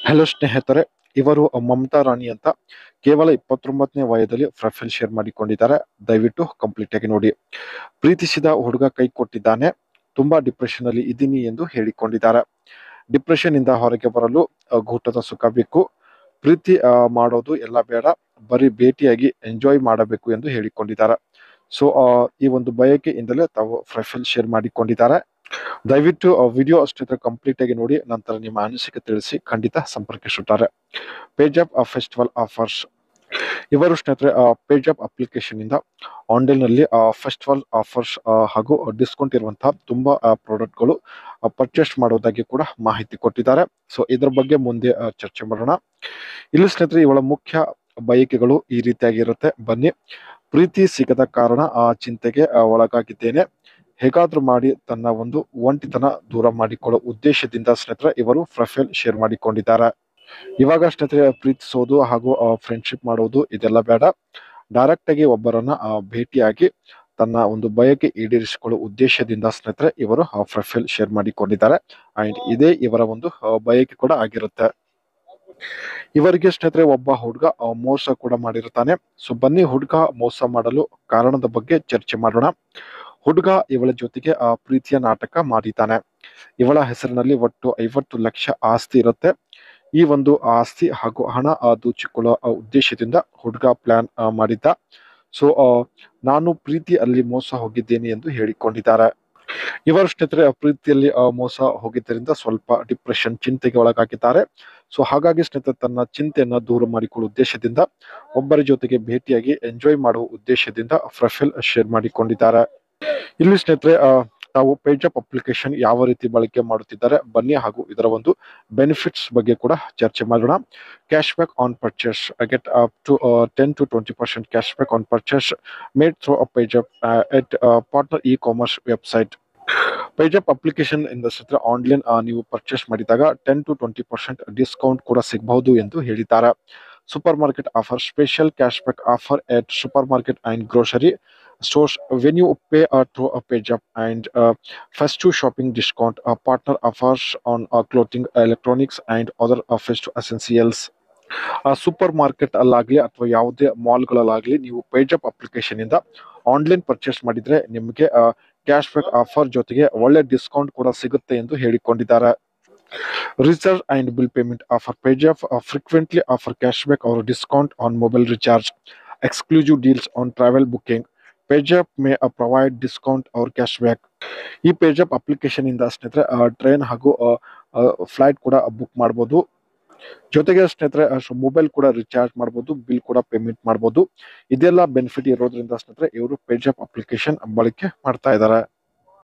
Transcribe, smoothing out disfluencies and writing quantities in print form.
Hello ಸ್ನೇಹಿತರೆ, ಇವರು ಮಮತಾ ರಾಣಿ ಅಂತ ಕೇವಲ 29ನೇ ವಯದಲ್ಲಿ ಪ್ರೊಫೈಲ್ ಶೇರ್ ಮಾಡಿಕೊಂಡಿದ್ದಾರೆ. ದಯವಿಟ್ಟು ಕಂಪ್ಲೀಟ್ ಆಗಿ ನೋಡಿ. ಪ್ರೀತಿಸಿದ ಹುಡುಗ ಕೈ ಕೊಟ್ಟಿದ್ದಾನೆ, ತುಂಬಾ ಡಿಪ್ರೆಷನ್ ಅಲ್ಲಿ ಇದ್ದೀನಿ ಎಂದು ಹೇಳಿಕೊಂಡಿದ್ದಾರೆ. ಡಿಪ್ರೆಷನ್ ಇಂದ ಹೊರಗೆ ಬರಲು ಗೂಟದ ಸುಖ ಬೇಕು, ಪ್ರೀತಿ ಮಾಡೋದು ಎಲ್ಲ ಬೇಡ, ಬರೀ ಭೇಟಿಯಾಗಿ ಎಂಜಾಯ್ ಮಾಡಬೇಕು ಎಂದು ಹೇಳಿಕೊಂಡಿದ್ದಾರೆ. ಸೊ ಈ ಒಂದು ಬಯಕೆಯಿಂದಲೇ ತಾವು ಪ್ರೊಫೈಲ್ ಶೇರ್ ಮಾಡಿಕೊಂಡಿದ್ದಾರೆ. ದಯವಿಟ್ಟು ವಿಡಿಯೋ ಅಷ್ಟೇ ಕಂಪ್ಲೀಟ್ ಆಗಿ ನೋಡಿ, ನಂತರ ನಿಮ್ಮ ಅನಿಸಿಕೆ ತಿಳಿಸಿ, ಖಂಡಿತ ಸಂಪರ್ಕಿಸುತ್ತಾರೆ. PayZapp festival offers. ಇವರು ಸ್ನೇಹಿತರೆ ಪೇಜ್ ಆಫ್ ಅಪ್ಲಿಕೇಶನ್ ಇಂದ ಆನ್ಲೈನ್ ನಲ್ಲಿ ಫೆಸ್ಟಿವಲ್ ಆಫರ್ಸ್ ಹಾಗೂ ಡಿಸ್ಕೌಂಟ್ ಇರುವಂತಹ ತುಂಬಾ ಪ್ರಾಡಕ್ಟ್ಗಳು ಪರ್ಚೇಸ್ ಮಾಡೋದಾಗಿ ಕೂಡ ಮಾಹಿತಿ ಕೊಟ್ಟಿದ್ದಾರೆ. ಸೊ ಇದ್ರ ಬಗ್ಗೆ ಮುಂದೆ ಚರ್ಚೆ ಮಾಡೋಣ. ಇಲ್ಲಿ ಸ್ನೇಹಿತರೆ ಇವಳ ಮುಖ್ಯ ಬಯಕೆಗಳು ಈ ರೀತಿಯಾಗಿರುತ್ತೆ. ಬನ್ನಿ. ಪ್ರೀತಿ ಸಿಗದ ಕಾರಣ ಚಿಂತೆಗೆ ಒಳಗಾಗಿದ್ದೇನೆ. ಹೇಗಾದ್ರೂ ಮಾಡಿ ತನ್ನ ಒಂದು ಒಂಟಿತನ ದೂರ ಮಾಡಿಕೊಳ್ಳೋ ಉದ್ದೇಶದಿಂದ ಸ್ನೇಹಿತರೆ ಇವರು ಪ್ರೊಫೈಲ್ ಶೇರ್ ಮಾಡಿಕೊಂಡಿದ್ದಾರೆ. ಇವಾಗ ಸ್ನೇಹಿತರೆ ಪ್ರೀತಿಸೋದು ಹಾಗೂ ಫ್ರೆಂಡ್ಶಿಪ್ ಮಾಡೋದು ಇದೆಲ್ಲ ಬೇಡ, ಡೈರೆಕ್ಟ್ ಆಗಿ ಒಬ್ಬರನ್ನ ಭೇಟಿಯಾಗಿ ತನ್ನ ಒಂದು ಬಯಕೆ ಈಡೇರಿಸಿಕೊಳ್ಳೋ ಉದ್ದೇಶದಿಂದ ಸ್ನೇಹಿತರೆ ಇವರು ಪ್ರೊಫೈಲ್ ಶೇರ್ ಮಾಡಿಕೊಂಡಿದ್ದಾರೆ. ಅಂಡ್ ಇದೇ ಇವರ ಒಂದು ಬಯಕೆ ಕೂಡ ಆಗಿರುತ್ತೆ. ಇವರಿಗೆ ಸ್ನೇಹಿತರೆ ಒಬ್ಬ ಹುಡುಗ ಮೋಸ ಕೂಡ ಮಾಡಿರ್ತಾನೆ. ಸೊ ಬನ್ನಿ, ಹುಡುಗ ಮೋಸ ಮಾಡಲು ಕಾರಣದ ಬಗ್ಗೆ ಚರ್ಚೆ ಮಾಡೋಣ. ಹುಡುಗ ಇವಳ ಜೊತೆಗೆ ಪ್ರೀತಿಯ ನಾಟಕ ಮಾಡಿದ್ದಾನೆ. ಇವಳ ಹೆಸರಿನಲ್ಲಿ ಒಟ್ಟು 50 ಲಕ್ಷ ಆಸ್ತಿ ಇರುತ್ತೆ. ಈ ಒಂದು ಆಸ್ತಿ ಹಾಗೂ ಹಣ ದೋಚಿಕೊಳ್ಳುವ ಉದ್ದೇಶದಿಂದ ಹುಡುಗ ಪ್ಲಾನ್ ಮಾಡಿದ್ದ. ಸೊ ನಾನು ಪ್ರೀತಿಯಲ್ಲಿ ಮೋಸ ಹೋಗಿದ್ದೇನೆ ಎಂದು ಹೇಳಿಕೊಂಡಿದ್ದಾರೆ. ಇವರು ಸ್ನೇಹಿತರೆ ಪ್ರೀತಿಯಲ್ಲಿ ಮೋಸ ಹೋಗಿದ್ದರಿಂದ ಸ್ವಲ್ಪ ಡಿಪ್ರೆಷನ್, ಚಿಂತೆಗೆ ಒಳಗಾಗಿದ್ದಾರೆ. ಸೊ ಹಾಗಾಗಿ ಸ್ನೇಹಿತರೆ ತನ್ನ ಚಿಂತೆಯನ್ನ ದೂರ ಮಾಡಿಕೊಳ್ಳುವ ಉದ್ದೇಶದಿಂದ ಒಬ್ಬರ ಜೊತೆಗೆ ಭೇಟಿಯಾಗಿ ಎಂಜಾಯ್ ಮಾಡುವ ಉದ್ದೇಶದಿಂದ ಪ್ರೊಫೈಲ್ ಶೇರ್ ಮಾಡಿಕೊಂಡಿದ್ದಾರೆ. ಇಲ್ಲಿ ಸ್ನೇಹಿತರೆ ತಾವು ಪೇಜ್ ಆಫ್ ಅಪ್ಲಿಕೇಶನ್ ಯಾವ ರೀತಿ ಬಳಕೆ ಮಾಡುತ್ತಿದ್ದಾರೆ ಬನ್ನಿ, ಹಾಗೂ ಇದರ ಒಂದು ಬೆನಿಫಿಟ್ಸ್ ಬಗ್ಗೆ ಕೂಡ ಚರ್ಚೆ ಮಾಡೋಣ. Cash back on purchase. Get up to 10 to 20% cash back on purchase made through a page of at partner e commerce website. Page of application ಇಂದ ಸ್ನೇಹಿತರೆ ಆನ್ಲೈನ್ ನೀವು ಪರ್ಚೇಸ್ ಮಾಡಿದಾಗ 10 to 20% ಡಿಸ್ಕೌಂಟ್ ಕೂಡ ಸಿಗಬಹುದು ಎಂದು ಹೇಳಿದ್ದಾರೆ. Super market offer. Special cash back offer at super market and grocery stores when you pay through a page up, and festive shopping discount, partner offers on clothing, electronics and other festive essentials. Super market ಅಲ್ಲಾಗ್ಲಿ ಅಥವಾ ಯಾವುದೇ ಮಾಲ್ಗಳಲ್ಲಾಗ್ಲಿ ನೀವು PayZapp application ಇಂದ online purchase ಮಾಡಿದ್ರೆ ನಿಮಗೆ cash back offer ಜೊತೆಗೆ ಒಳ್ಳೆ ಡಿಸ್ಕೌಂಟ್ ಕೂಡ ಸಿಗುತ್ತೆ ಎಂದು ಹೇಳಿಕೊಂಡಿದ್ದಾರೆ. Recharge and bill payment offer. Page of frequently offer cashback or discount on mobile recharge. Exclusive deals on travel booking. PageUp may provide discount or cashback. ಈ page up application ಇಂದ ಸ್ನೇಹಿತರೆ train ಹಾಗೂ flight ಕೂಡ book ಮಾಡಬಹುದು. ಜೊತೆಗೆ ಸ್ನೇಹಿತರೆ mobile ಕೂಡ recharge ಮಾಡಬಹುದು, ಬಿಲ್ ಕೂಡ ಪೇಮೆಂಟ್ ಮಾಡಬಹುದು. ಇದೆಲ್ಲ ಬೆನಿಫಿಟ್ ಇರೋದ್ರಿಂದ ಸ್ನೇಹಿತರೆ ಇವರು ಪೇಜ್ ಅಪ್ ಅಪ್ಲಿಕೇಶನ್ ಬಳಕೆ ಮಾಡ್ತಾ ಇದ್ದಾರೆ.